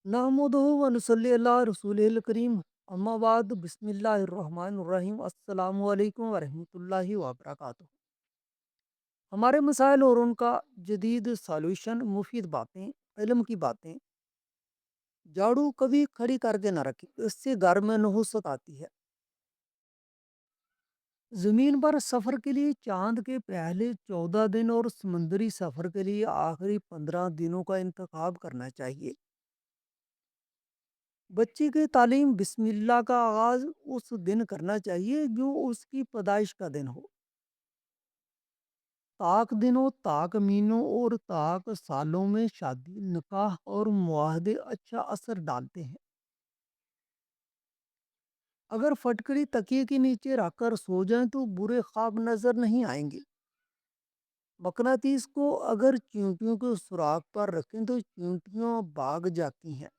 نحمدہ و نصلی اللہ رسول الکریم اما بعد بسم اللہ الرحمن الرحیم السلام علیکم ورحمۃ اللہ وبرکاتہ۔ ہمارے مسائل اور ان کا جدید سالوشن، مفید باتیں، علم کی باتیں، جھاڑو کبھی کھڑی کر کے نہ رکھی، اس سے گھر میں نحوست آتی ہے۔ زمین پر سفر کے لیے چاند کے پہلے 14 دن اور سمندری سفر کے لیے آخری 15 دنوں کا انتخاب کرنا چاہیے۔ بچے کی تعلیم بسم اللہ کا آغاز اس دن کرنا چاہیے جو اس کی پیدائش کا دن ہو۔ طاق دنوں، طاق مہینوں اور طاق سالوں میں شادی، نکاح اور معاہدے اچھا اثر ڈالتے ہیں۔ اگر فٹکری تکیے کے نیچے رکھ کر سو جائیں تو برے خواب نظر نہیں آئیں گے۔ مقناطیس کو اگر چیونٹیوں کے سوراخ پر رکھیں تو چیونٹیاں بھاگ جاتی ہیں۔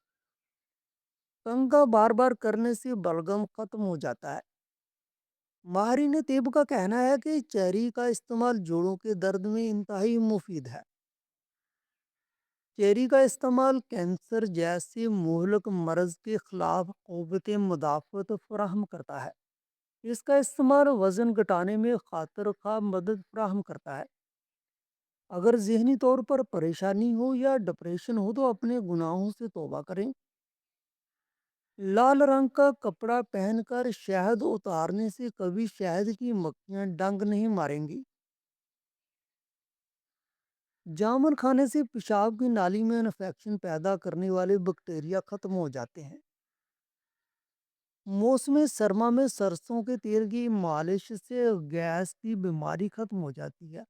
کنگا بار بار کرنے سے بلغم ختم ہو جاتا ہے۔ ماہرین طب کا کہنا ہے کہ چیری کا استعمال جوڑوں کے درد میں انتہائی مفید ہے۔ چیری کا استعمال کینسر جیسے مہلک مرض کے خلاف قوت مدافعت فراہم کرتا ہے۔ اس کا استعمال وزن گھٹانے میں خاطر خواہ مدد فراہم کرتا ہے۔ اگر ذہنی طور پر پریشانی ہو یا ڈپریشن ہو تو اپنے گناہوں سے توبہ کریں۔ لال رنگ کا کپڑا پہن کر شہد اتارنے سے کبھی شہد کی مکھیاں ڈنگ نہیں ماریں گی۔ جامن کھانے سے پیشاب کی نالی میں انفیکشن پیدا کرنے والے بیکٹیریا ختم ہو جاتے ہیں۔ موسم سرما میں سرسوں کے تیل کی مالش سے گیس کی بیماری ختم ہو جاتی ہے۔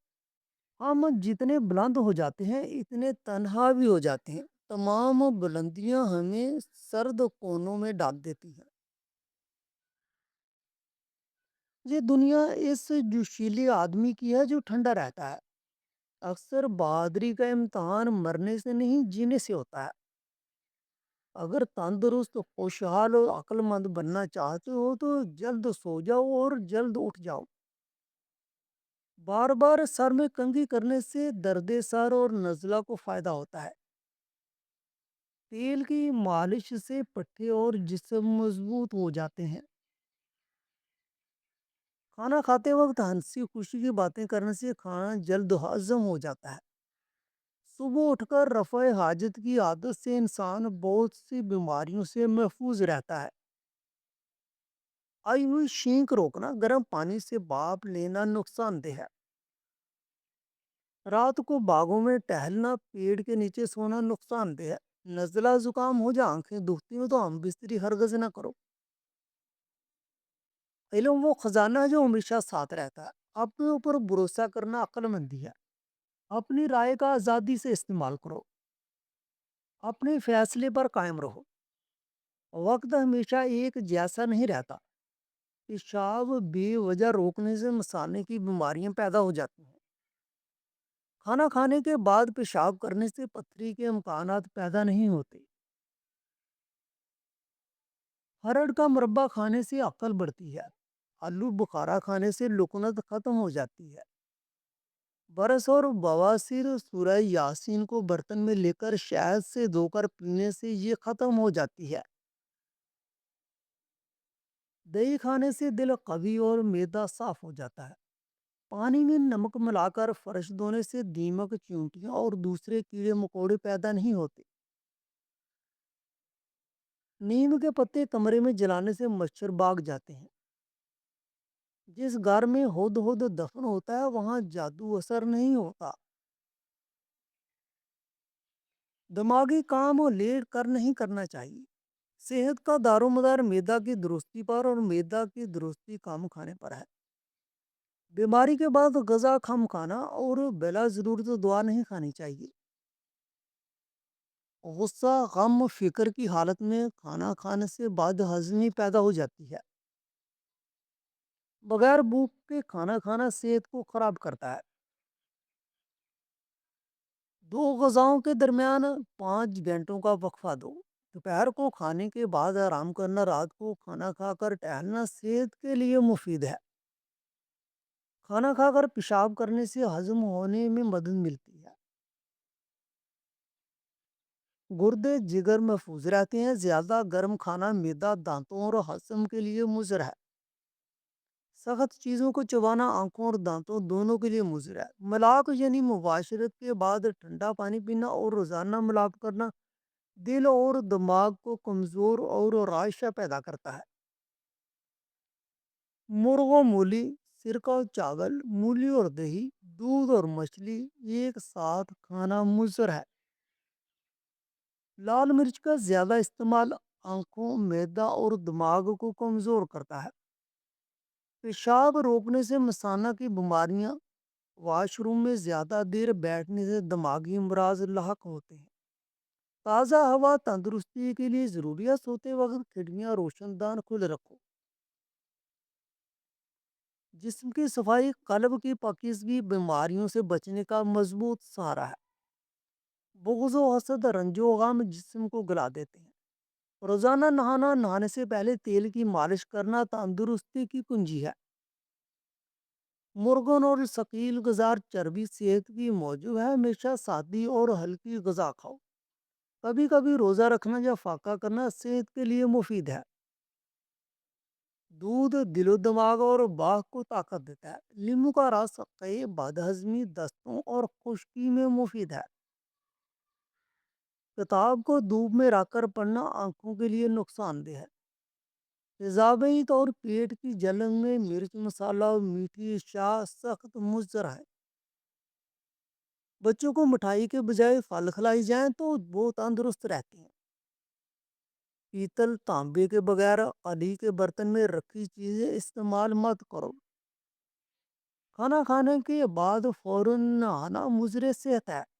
ہم جتنے بلند ہو جاتے ہیں اتنے تنہا بھی ہو جاتے ہیں۔ تمام بلندیاں ہمیں سرد کونوں میں ڈال دیتی ہیں۔ یہ دنیا اس جوشیلے آدمی کی ہے جو ٹھنڈا رہتا ہے۔ اکثر بہادری کا امتحان مرنے سے نہیں جینے سے ہوتا ہے۔ اگر تندرست، خوشحال اور عقل مند بننا چاہتے ہو تو جلد سو جاؤ اور جلد اٹھ جاؤ۔ بار بار سر میں کنگھی کرنے سے درد سر اور نزلہ کو فائدہ ہوتا ہے۔ تیل کی مالش سے پٹھے اور جسم مضبوط ہو جاتے ہیں۔ کھانا کھاتے وقت ہنسی خوشی کی باتیں کرنے سے کھانا جلد ہضم ہو جاتا ہے۔ صبح اٹھ کر رفع حاجت کی عادت سے انسان بہت سی بیماریوں سے محفوظ رہتا ہے۔ آئی ہوئی شینک روکنا، گرم پانی سے بھاپ لینا نقصان دہ ہے۔ رات کو باغوں میں ٹہلنا، پیڑ کے نیچے سونا نقصان دہ ہے۔ نزلہ زکام ہو جا آنکھیں دکھتی ہوں تو ہم بستری ہرگز نہ کرو۔ علم وہ خزانہ ہے جو ہمیشہ ساتھ رہتا ہے۔ اپنے اوپر بھروسہ کرنا عقل مندی ہے۔ اپنی رائے کا آزادی سے استعمال کرو۔ اپنے فیصلے پر قائم رہو۔ وقت ہمیشہ ایک جیسا نہیں رہتا۔ پیشاب بے وجہ روکنے سے مثانے کی بیماریاں پیدا ہو جاتی ہیں۔ کھانا کھانے کے بعد پیشاب کرنے سے پتھری کے امکانات پیدا نہیں ہوتے۔ ہرڑ کا مربع کھانے سے عقل بڑھتی ہے۔ آلو بخارا کھانے سے لکنت ختم ہو جاتی ہے۔ برس اور بواسیر سورہ یاسین کو برتن میں لے کر شہد سے دھو کر پینے سے یہ ختم ہو جاتی ہے۔ دہی کھانے سے دل قوی اور معدہ صاف ہو جاتا ہے۔ پانی میں نمک ملا کر فرش دھونے سے دیمک، چیونٹیاں اور دوسرے کیڑے مکوڑے پیدا نہیں ہوتے۔ نیم کے پتے کمرے میں جلانے سے مچھر بھاگ جاتے ہیں۔ جس گھر میں ہد ہد دفن ہوتا ہے وہاں جادو اثر نہیں ہوتا۔ دماغی کام لیٹ کر نہیں کرنا چاہیے۔ صحت کا دار و مدار معدہ کی درستی پر اور معدہ کی درستی کام کھانے پر ہے۔ بیماری کے بعد غذا کم کھانا اور بلا ضرورت دعا نہیں کھانی چاہیے۔ غصہ، غم، فکر کی حالت میں کھانا کھانے سے بعد ہضمی پیدا ہو جاتی ہے۔ بغیر بھوک کے کھانا کھانا صحت کو خراب کرتا ہے۔ دو غذاؤں کے درمیان 5 گھنٹوں کا وقفہ دو۔ دوپہر کو کھانے کے بعد آرام کرنا، رات کو کھانا کھا کر ٹہلنا صحت کے لیے مفید ہے۔ کھانا کھا کر پیشاب کرنے سے ہضم ہونے میں مدد ملتی ہے۔ گردے جگر محفوظ رہتے ہیں، زیادہ گرم کھانا میدا دانتوں اور ہضم کے لیے مضر ہے، سخت چیزوں کو چبانا آنکھوں اور دانتوں دونوں کے لیے مضر ہے، ملاق یعنی مباشرت کے بعد ٹھنڈا پانی پینا اور روزانہ ملاپ کرنا دل اور دماغ کو کمزور اور رائشہ پیدا کرتا ہے۔ مرغ و مولی، سرکہ اور چاول، مولی اور دہی، دودھ اور مچھلی ایک ساتھ کھانا مضر ہے۔ لال مرچ کا زیادہ استعمال آنکھوں، میدا اور دماغ کو کمزور کرتا ہے۔ پیشاب روکنے سے مثانہ کی بیماریاں، واش روم میں زیادہ دیر بیٹھنے سے دماغی امراض لاحق ہوتے ہیں۔ تازہ ہوا تندرستی کے لیے ضروری ہے، سوتے وقت کھڑکیاں روشن دان کھلے رکھو۔ جسم کی صفائی قلب کی پاکیزگی بیماریوں سے بچنے کا مضبوط سہارا ہے۔ بغض و حسد رنج و غم جسم کو گلا دیتے ہیں۔ روزانہ نہانے سے پہلے تیل کی مالش کرنا تندرستی کی کنجی ہے۔ مرغن اور ثقیل غذا چربی صحت کی موجب ہے، ہمیشہ سادی اور ہلکی غذا کھاؤ۔ کبھی کبھی روزہ رکھنا یا فاقہ کرنا صحت کے لیے مفید ہے۔ دودھ دل و دماغ اور باہ کو طاقت دیتا ہے۔ لیمو کا رس قے بد ہضمی، دستوں اور خشکی میں مفید ہے۔ کتاب کو دھوپ میں رکھ کر پڑھنا آنکھوں کے لیے نقصان دہ ہے۔ تیزابی طور پیٹ کی جلن میں مرچ مسالہ اور میٹھی اشیاء سخت مضر ہے۔ بچوں کو مٹھائی کے بجائے پھل کھلائی جائیں تو وہ تندرست رہتے ہیں۔ پیتل تانبے کے بغیر خالی کے برتن میں رکھی چیزیں استعمال مت کرو۔ کھانا کھانے کے بعد فوراً نہانا مضر صحت ہے۔